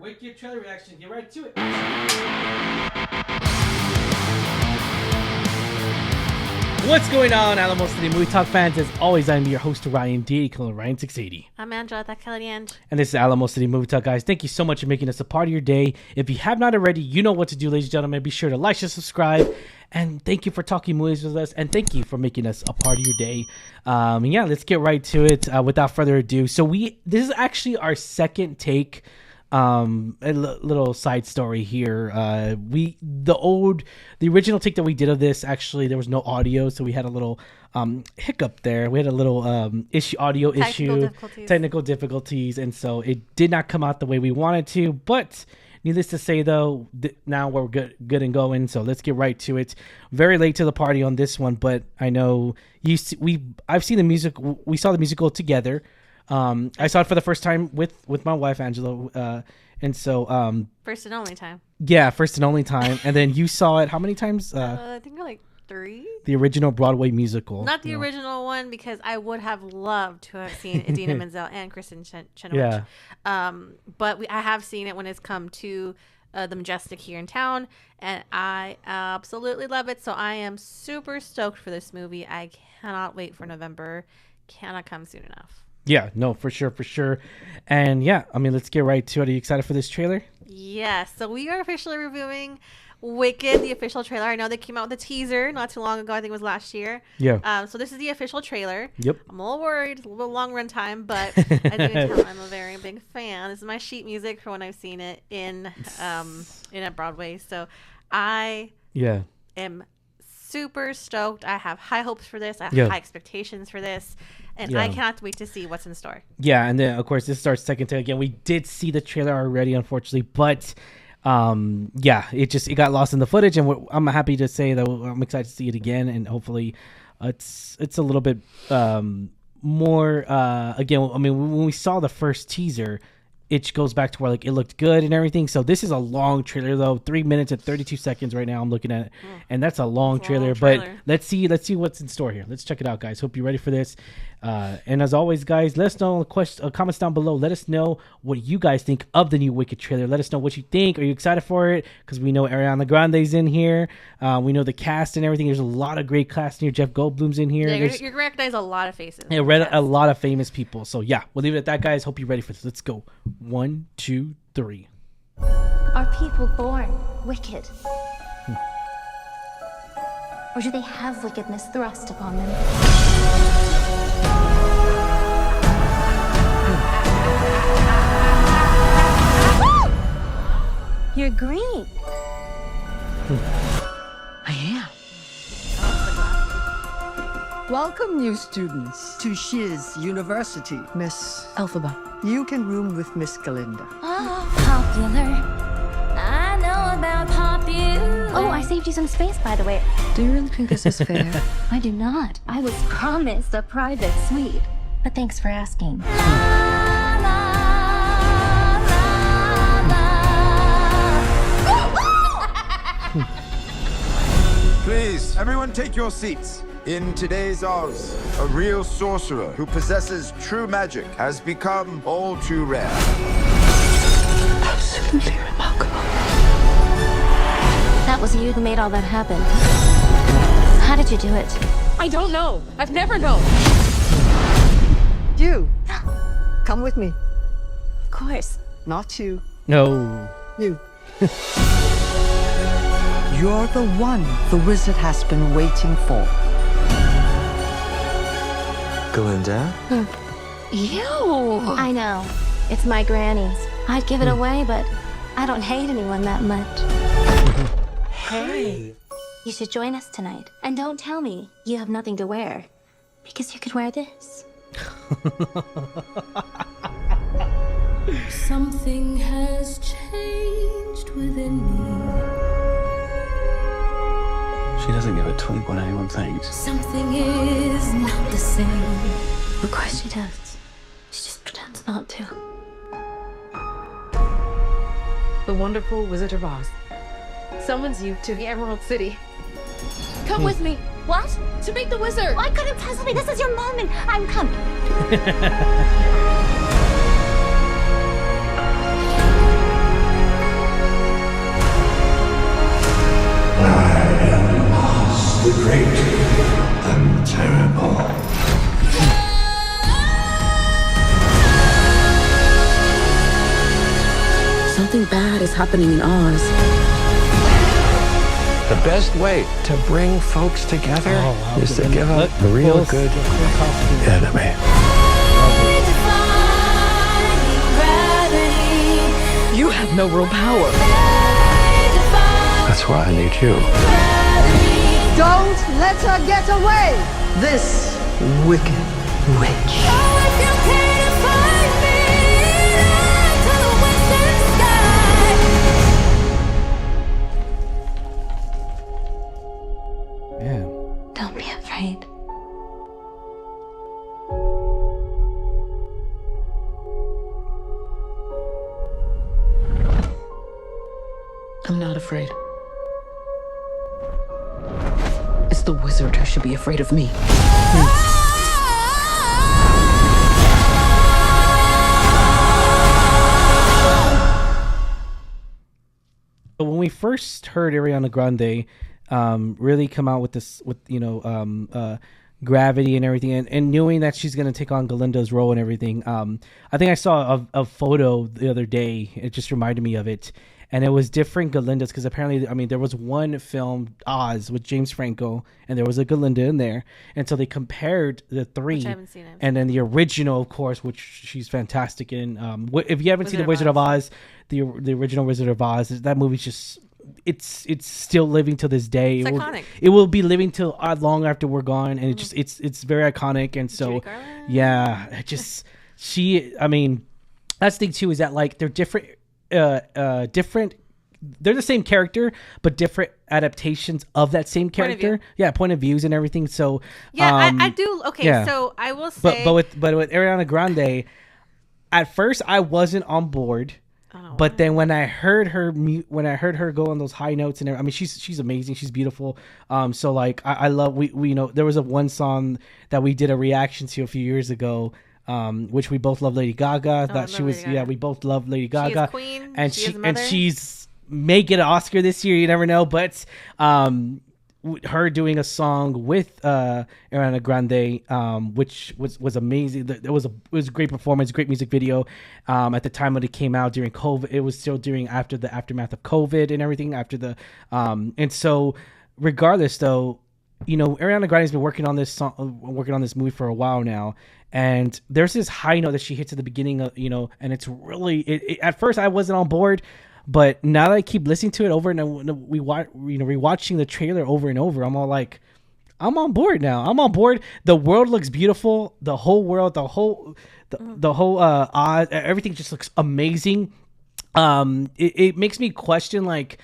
Wicked trailer reaction. Get right to it. What's going on, Alamo City Movie Talk fans? As always, I'm your host, Ryan D. Ryan680. I'm Angela, that Kelly-Ange. And this is Alamo City Movie Talk, guys. Thank you so much for making us a part of your day. If you have not already, you know what to do, ladies and gentlemen. Be sure to like and subscribe. And thank you for talking movies with us. And thank you for making us a part of your day. Yeah, let's get right to it without further ado. So this is actually our second take. A little side story here. The original take that we did of this, actually there was no audio, so we had a little hiccup there. We had a little technical difficulties, and so it did not come out the way we wanted to. But needless to say, though, now we're good and going. So let's get right to it. Very late to the party on this one, but I know I've seen the music. We saw the musical together. I saw it for the first time with my wife Angela, and so first and only time. Yeah, first and only time. And then you saw it how many times? I think like 3. The original Broadway musical, not the original one, because I would have loved to have seen Idina Menzel and Kristen Chenoweth. Yeah. But I have seen it when it's come to the Majestic here in town, and I absolutely love it. So I am super stoked for this movie. I cannot wait for November. Cannot come soon enough. Yeah, no, for sure. And yeah, I mean, let's get right to it. Are you excited for this trailer? Yes. So we are officially reviewing Wicked, the official trailer. I know they came out with a teaser not too long ago. I think it was last year. Yeah. So this is the official trailer. Yep. I'm a little worried. It's a little bit long run time, but as you can tell, I'm a very big fan. This is my sheet music for when I've seen it in at Broadway. So I am super stoked. I have high hopes for this. I have high expectations for this. And I cannot wait to see what's in store. Yeah, and then, of course, this is our second take. Again, we did see the trailer already, unfortunately. But, it got lost in the footage. And I'm happy to say that I'm excited to see it again. And hopefully it's a little bit more, again, I mean, when we saw the first teaser, it goes back to where like it looked good and everything. So this is a long trailer though, 3 minutes and 32 seconds right now. I'm looking at it, and that's a long trailer. But let's see what's in store here. Let's check it out, guys. Hope you're ready for this. And as always, guys, let us know comments down below. Let us know what you guys think of the new Wicked trailer. Let us know what you think. Are you excited for it? Because we know Ariana Grande's in here. We know the cast and everything. There's a lot of great cast in here. Jeff Goldblum's in here. Yeah, you're going to recognize a lot of faces. Yeah, a lot of famous people. So yeah, we'll leave it at that, guys. Hope you're ready for this. Let's go. 1, 2, 3. Are people born wicked? Or do they have wickedness thrust upon them? You're green. I am. Welcome, new students, to Shiz University. Miss Elphaba, you can room with Miss Galinda. Oh, popular. I know about popular. Oh, I saved you some space, by the way. Do you really think this is fair? I do not. I was promised a private suite. But thanks for asking. Please, everyone take your seats. In today's Oz, a real sorcerer who possesses true magic has become all too rare. Absolutely remarkable. That was you who made all that happen. How did you do it? I don't know. I've never known. You, come with me. Of course. Not you. No. You. You're the one the wizard has been waiting for. Galinda? Ew. I know. It's my granny's. I'd give it away, but I don't hate anyone that much. Hey. You should join us tonight. And don't tell me you have nothing to wear. Because you could wear this. Something has changed within me. She doesn't give a twig what anyone thinks. Something is not the same. Of course she does. She just pretends not to. The wonderful Wizard of Oz summons you to the Emerald City. Come with me. What? To meet the wizard. I couldn't possibly. This is your moment. I'm coming. great and terrible. Something bad is happening in Oz. The best way to bring folks together is to give them a real good enemy. You have no real power. That's why I need you. Don't let her get away! This wicked witch. Don't be afraid. I'm not afraid. It's the wizard who should be afraid of me. When we first heard Ariana Grande really come out with this, with Gravity and everything, and knowing that she's going to take on Galinda's role and everything, I think I saw a photo the other day. It just reminded me of it, and it was different Galindas, because apparently, I mean, there was one film, Oz, with James Franco, and there was a Galinda in there, and so they compared the three, Which I haven't seen it. And then the original, of course, which she's fantastic in. If you haven't seen The Wizard of Oz, the original Wizard of Oz, that movie's just, it's still living to this day. It's iconic. It will be living till long after we're gone, and it's very iconic. And so, yeah, it just I mean, that's the thing too, is that like they're different. They're the same character, but different adaptations of that same character. Point of views and everything. So I do. Okay, yeah. So I will say, but with Ariana Grande, at first I wasn't on board. But then when I heard her go on those high notes and everything, I mean, she's amazing. She's beautiful. So like I love, we there was one song that we did a reaction to a few years ago, which we both love, Lady Gaga. That she was, we both love Lady Gaga. She is queen, and she's may get an Oscar this year. You never know. But her doing a song with Ariana Grande, which was amazing. It was a great performance, great music video. At the time when it came out during COVID, it was still after the aftermath of COVID and everything. And so, regardless, though, Ariana Grande's been working on this movie for a while now. And there's this high note that she hits at the beginning of, and it's really, at first I wasn't on board, but now that I keep listening to it over and rewatching the trailer over and over, I'm all like, I'm on board now. I'm on board. The world looks beautiful. The whole world, the whole Oz, everything just looks amazing. It makes me question, like,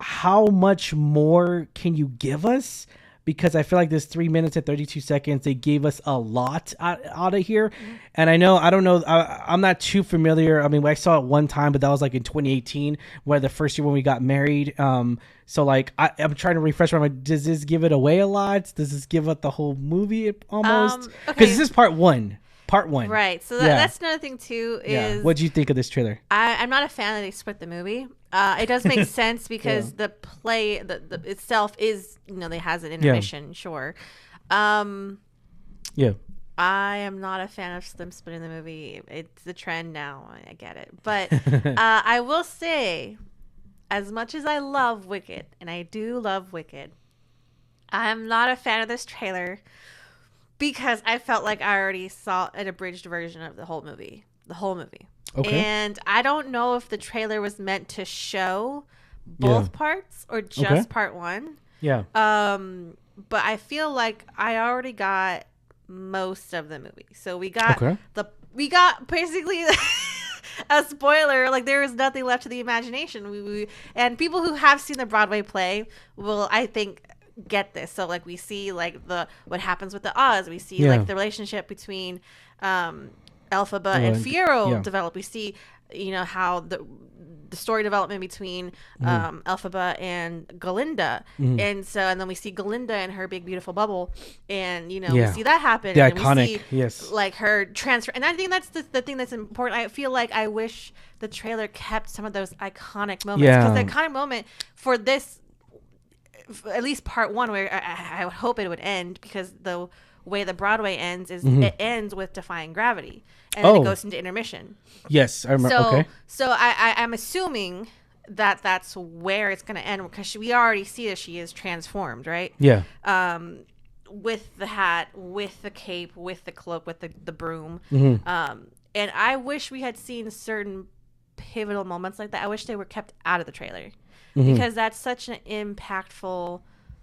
how much more can you give us? Because I feel like this 3 minutes and 32 seconds, they gave us a lot out of here. Mm-hmm. And I don't know, I'm not too familiar. I mean, I saw it one time, but that was like in 2018, where the first year when we got married. So like, I'm trying to refresh my mind. Does this give it away a lot? Does this give up the whole movie almost? Because this is part one. Right. So that's another thing too. Is what do you think of this trailer? I'm not a fan that they split the movie. It does make sense because the play the itself is, they has an intermission, sure. I am not a fan of them splitting the movie. It's the trend now. I get it. But I will say, as much as I love Wicked, and I do love Wicked, I'm not a fan of this trailer because I felt like I already saw an abridged version of the whole movie. Okay. And I don't know if the trailer was meant to show both parts or just part one. Yeah. But I feel like I already got most of the movie. So we got we got basically a spoiler. Like, there is nothing left to the imagination. And people who have seen the Broadway play will, I think, get this. So like, we see like what happens with the Oz. We see like the relationship between Elphaba and Fiyero develop. We see how the story development between Elphaba and Galinda, and then we see Galinda and her big beautiful bubble, and we see that happen. The and iconic, we see, like, her transfer. And I think that's the thing that's important. I feel like I wish the trailer kept some of those iconic moments, because the iconic moment for this at least part one, where I would hope it would end, because the way the Broadway ends is it ends with Defying Gravity, and then it goes into intermission. Yes, I remember. So I'm assuming that that's where it's going to end, because we already see that she is transformed, right? Yeah. With the hat, with the cape, with the cloak, with the broom. And I wish we had seen certain pivotal moments like that. I wish they were kept out of the trailer, because that's such an impactful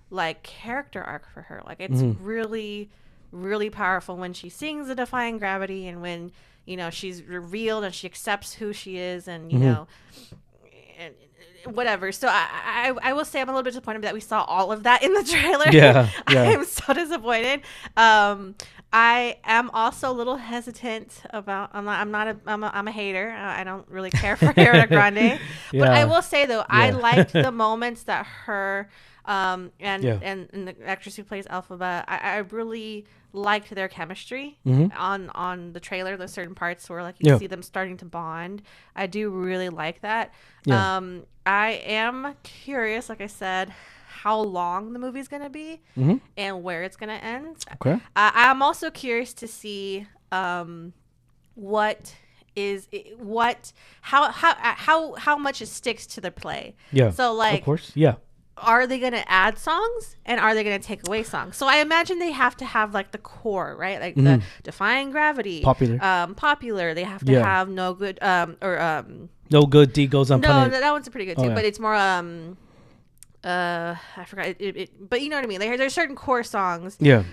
like character arc for her. Like it's really, really powerful when she sings the Defying Gravity, and when, you know, she's revealed and she accepts who she is, and you know, and whatever. So I will say I'm a little bit disappointed that we saw all of that in the trailer. Yeah. I'm so disappointed. I am also a little hesitant about. I'm a hater. I don't really care for Ariana Grande, but I will say though, I liked the moments that her and the actress who plays Elphaba, I really liked their chemistry on the trailer. There's certain parts where like you see them starting to bond. I do really like that. I am curious, like I said, how long the movie's gonna be and where it's gonna end. Okay. I'm also curious to see how much it sticks to the play. Yeah. So like, of course. Yeah. Are they going to add songs, and are they going to take away songs? So I imagine they have to have like the core, right? Like the Defying Gravity, popular. They have to have No Good, No Good Deed Goes Unpunished. No, that one's pretty good too. But it's more I forgot it, but you know what I mean. There's certain core songs. Yeah.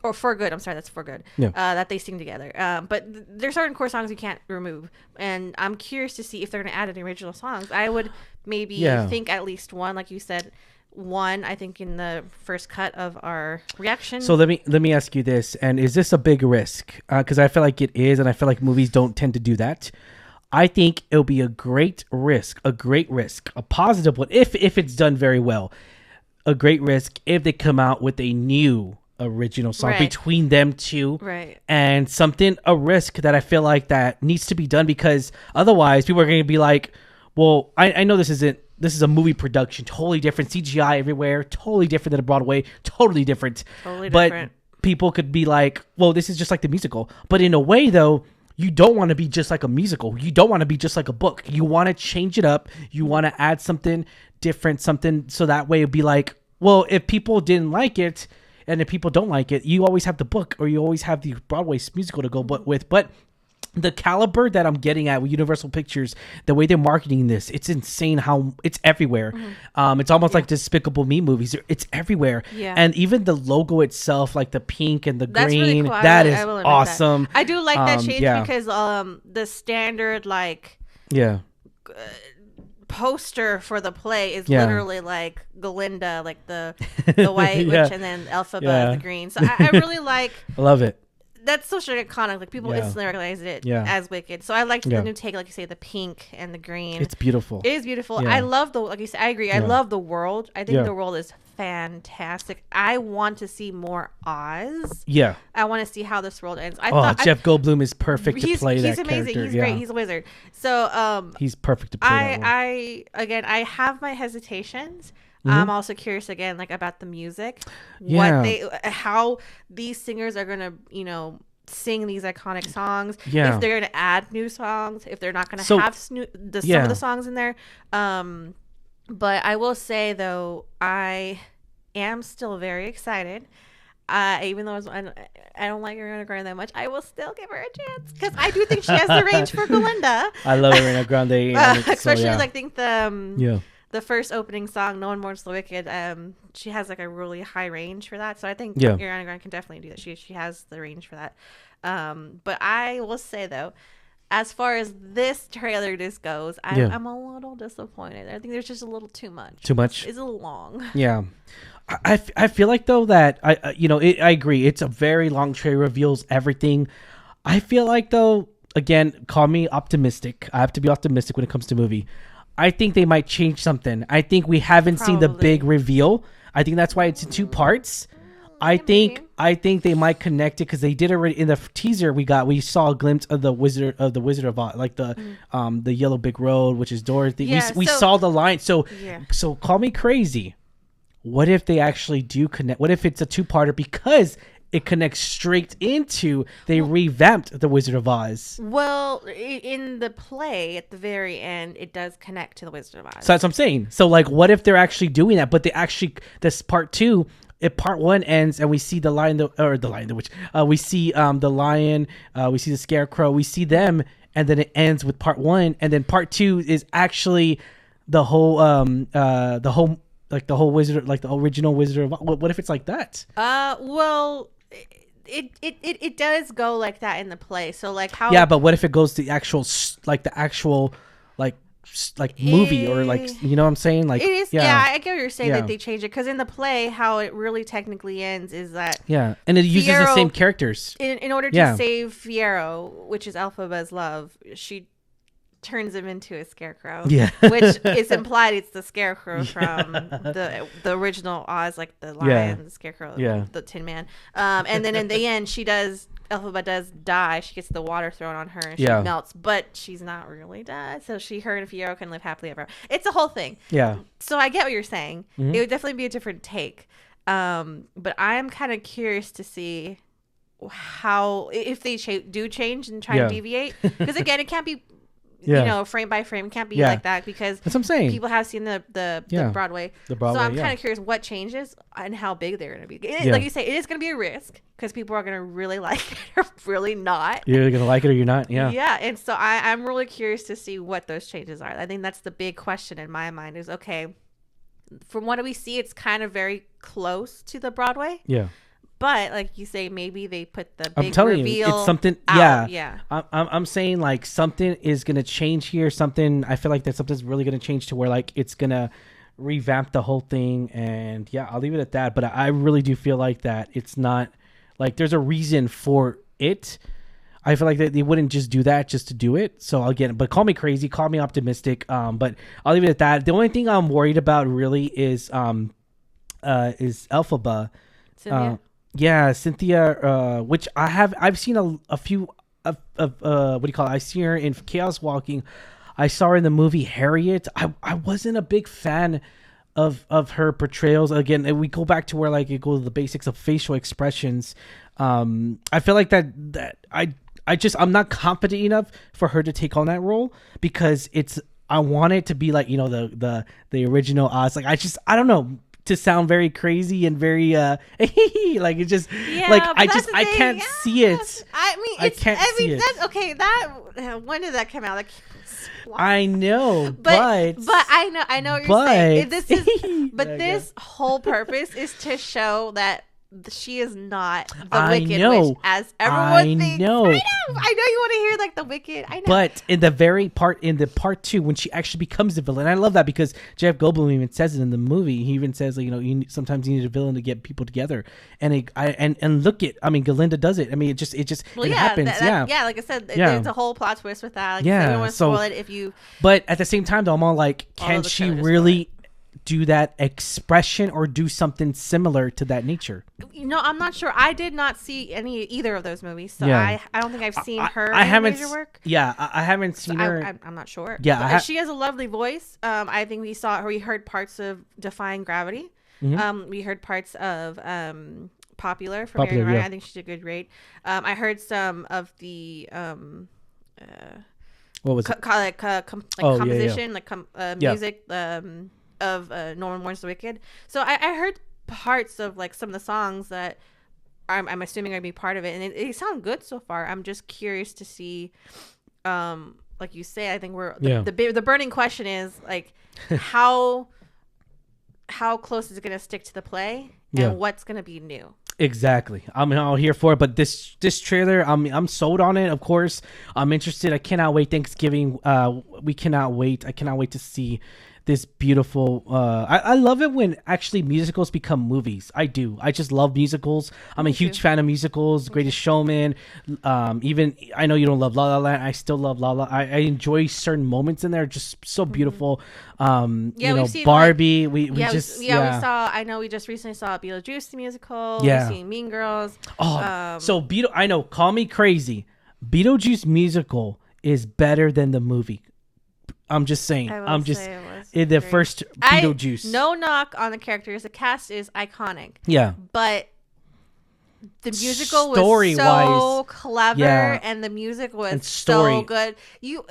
Or For Good. I'm sorry, that's For Good. Yeah. That they sing together. But there's certain core songs you can't remove, and I'm curious to see if they're going to add any original songs. I would maybe think at least one, like you said, one. I think in the first cut of our reaction. So let me ask you this: and is this a big risk? Because I feel like it is, and I feel like movies don't tend to do that. I think it'll be a great risk, a positive one if it's done very well. A great risk if they come out with a new original song between them two, and a risk that I feel like that needs to be done, because otherwise people are going to be like, well, I know this is a movie production, totally different, CGI everywhere, totally different than a Broadway, totally different. But people could be like, well, this is just like the musical. But in a way though, you don't want to be just like a musical. You don't want to be just like a book. You want to change it up. You want to add something different, so that way it'd be like, well, if people didn't like it, and if people don't like it, you always have the book, or you always have the Broadway musical to go with. But the caliber that I'm getting at with Universal Pictures, the way they're marketing this, it's insane how it's everywhere. It's almost like Despicable Me movies. It's everywhere. Yeah. And even the logo itself, like the pink and the green, really cool. That is awesome. That. I do like that change because the standard poster for the play is literally like Glinda, like the white witch, and then Elphaba, the green. So I really like. I love it. That's so iconic. Like people instantly recognize it as Wicked. So I liked the new take, like you say, the pink and the green. It's beautiful. It is beautiful. I love like you said, I agree. I love the world. I think the world is fantastic. I want to see more Oz. Yeah. I want to see how this world ends. Jeff Goldblum is perfect to play that character. He's amazing. He's great. He's a wizard. So he's perfect to play that role. I have my hesitations. I'm also curious again, like about the music, how these singers are gonna, sing these iconic songs. Yeah. If they're gonna add new songs, if they're not gonna have some of the songs in there. But I will say though, I am still very excited. Even though I don't like Ariana Grande that much, I will still give her a chance because I do think she has the range for Glinda. I love Ariana Grande, especially I think the first opening song, No One Mourns the Wicked, she has like a really high range for that. So I think Ariana Grande can definitely do that. She has the range for that. But I will say though, as far as this trailer goes, I'm a little disappointed. I think there's just a little too much. Too much? It's a little long. Yeah. I feel like though that I agree. It's a very long trailer, reveals everything. I feel like though, again, call me optimistic. I have to be optimistic when it comes to movie. I think they might change something. I think we haven't seen the big reveal. I think that's why it's in two parts. I think they might connect it because they did already in the teaser. We saw a glimpse of the Wizard of Oz, like the Yellow Brick Road, which is Dorothy. We saw the line. So call me crazy, what if they actually do connect? What if it's a two-parter because it connects straight into they revamped the Wizard of Oz? Well, in the play at the very end, it does connect to the Wizard of Oz. So that's what I'm saying. So like, what if they're actually doing that? But they actually, this part 2, if part 1 ends and we see the Lion, the Witch, we see the Lion, we see the Scarecrow, we see them, and then it ends with part 1, and then part 2 is actually the whole Wizard, like the original Wizard of Oz. What if it's like that? Well, it does go like that in the play. So like how? Yeah, but what if it goes to the actual movie or like, you know what I'm saying? Like it is. Yeah, I get what you're saying that they change it because in the play, how it really technically ends is that and it uses the same characters. In order to save Fiyero, which is Elphaba's love, she turns him into a scarecrow. Which is implied it's the Scarecrow from the original Oz, like the lion, the Scarecrow, the Tin Man. And then in the end, Elphaba does die. She gets the water thrown on her and she melts, but she's not really dead. So her and Fiyero can live happily ever after. It's a whole thing. Yeah. So I get what you're saying. Mm-hmm. It would definitely be a different take. But I'm kind of curious to see how, if they do change and try to deviate. Because again, it can't be, you know, frame by frame. It can't be like that because that's what I'm saying. People have seen the Broadway. So I'm kind of curious what changes and how big they're going to be. Like you say, it is going to be a risk because people are going to really like it or really not. You're going to like it or you're not. Yeah. Yeah. And so I'm really curious to see what those changes are. I think that's the big question in my mind is, okay, from what we see, it's kind of very close to the Broadway. Yeah. But like you say, maybe they put the big I'm telling reveal you, it's something. Out. Yeah. I'm saying like something is gonna change here. Something I feel like that something's really gonna change to where like it's gonna revamp the whole thing. And yeah, I'll leave it at that. But I really do feel like that it's not like there's a reason for it. I feel like they wouldn't just do that just to do it. So again, but call me crazy, call me optimistic. But I'll leave it at that. The only thing I'm worried about really is Elphaba. Yeah, Cynthia, which I've seen a few of what do you call it? I see her in Chaos Walking. I saw her in the movie Harriet. I wasn't a big fan of her portrayals. Again, we go back to where like it goes to the basics of facial expressions. I feel like that I'm not confident enough for her to take on that role because I want it to be like, you know, the original Oz. Like I don't know. To sound very crazy and very like it just like I can't see it. I mean that's okay. That when did that come out? Like I know, but I know what you're saying. This whole purpose is to show that she is not the Wicked Witch as everyone thinks. I know you want to hear like the Wicked. I know. But in the part 2, when she actually becomes the villain, I love that because Jeff Goldblum even says it in the movie. He even says, like, you know, sometimes you need a villain to get people together. And Galinda does it. I mean, it just happens. Like I said, there's a whole plot twist with that. Like, I don't want to spoil it if you. But at the same time, though, I'm all like, can she really do that expression or do something similar to that nature? No, I'm not sure. I did not see either of those movies, so I don't think I've seen her in major work. Yeah, I haven't seen her. I'm not sure. Yeah, she has a lovely voice. I think we heard parts of Defying Gravity. Mm-hmm. We heard parts of Popular from Mary Ryan. I think she did good rate. I heard some of the what was it? Composition, music. Of No One Mourns the Wicked. So I heard parts of like some of the songs that I'm assuming are gonna be part of it, and it sound good so far. I'm just curious to see, like you say, I think the burning question is like how close is it gonna stick to the play and what's gonna be new. Exactly. I'm all here for it, but this trailer, I'm sold on it. Of course, I'm interested. I cannot wait. Thanksgiving. We cannot wait. I cannot wait to see this beautiful I love it when actually musicals become movies. I do. I just love musicals. I'm a huge fan of musicals. Greatest Showman. Even I know you don't love La La Land. I still love La La. I enjoy certain moments in there. Just so beautiful. We've seen Barbie. We saw. I know we just recently saw Beetlejuice the musical. We've seen Mean Girls. I know. Call me crazy. Beetlejuice musical is better than the movie. I'm just saying. in the first Beetlejuice. No knock on the characters. The cast is iconic. Yeah. But the musical was so clever, and the music was so good. When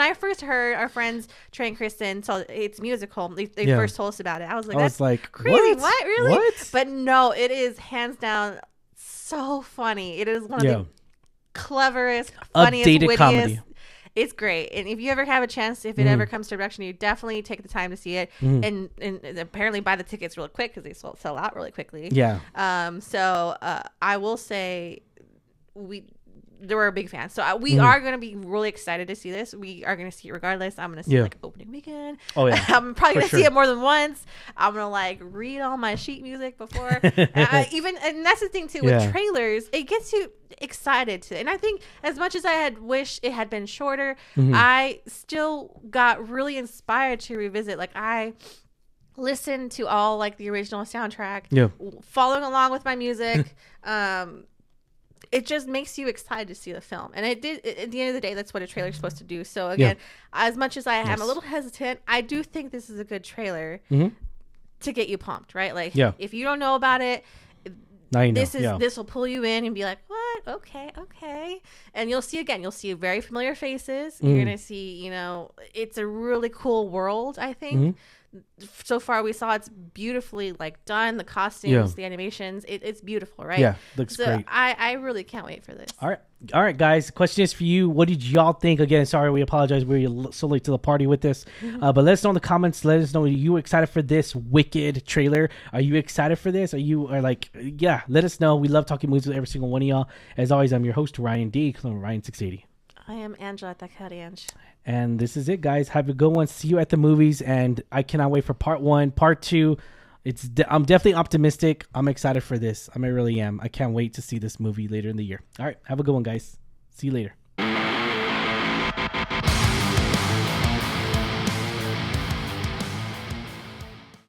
I first heard our friends Trey and Kristen, so it's musical. They first told us about it. I was like, "That's crazy! What? Really?" What? But no, it is hands down so funny. It is one of the cleverest, funniest, wittiest comedy. It's great. And if you ever have a chance, if it ever comes to production, you definitely take the time to see it. And apparently buy the tickets real quick because they sell out really quickly. Yeah. So I will say they were a big fan. So we are going to be really excited to see this. We are going to see it regardless. I'm going to see it opening weekend. Oh, yeah. I'm probably going to see it more than once. I'm going to read all my sheet music before. And that's the thing too with trailers. It gets you excited to. And I think as much as I had wished it had been shorter, I still got really inspired to revisit. I listened to all the original soundtrack, following along with my music. It just makes you excited to see the film. And it did, at the end of the day, that's what a trailer is supposed to do. So again, as much as I am a little hesitant, I do think this is a good trailer to get you pumped, right? If you don't know about it, this will pull you in and be like, what? Okay. And you'll see very familiar faces. You're going to see, it's a really cool world, I think. So far we saw it's beautifully done, the costumes, the animations, it's beautiful, right? Looks great. I really can't wait for this. All right guys, the question is for you. What did y'all think? Again, sorry, we apologize, we're so late to the party with this, but let us know in the comments. Let us know, are you excited for this Wicked trailer? Are you excited for this? Let us know. We love talking movies with every single one of y'all. As always, I'm your host Ryan D, Ryan 680. I am Angela Takarianj. And this is it, guys. Have a good one. See you at the movies. And I cannot wait for part 1. Part 2, I'm definitely optimistic. I'm excited for this. I really am. I can't wait to see this movie later in the year. All right. Have a good one, guys. See you later.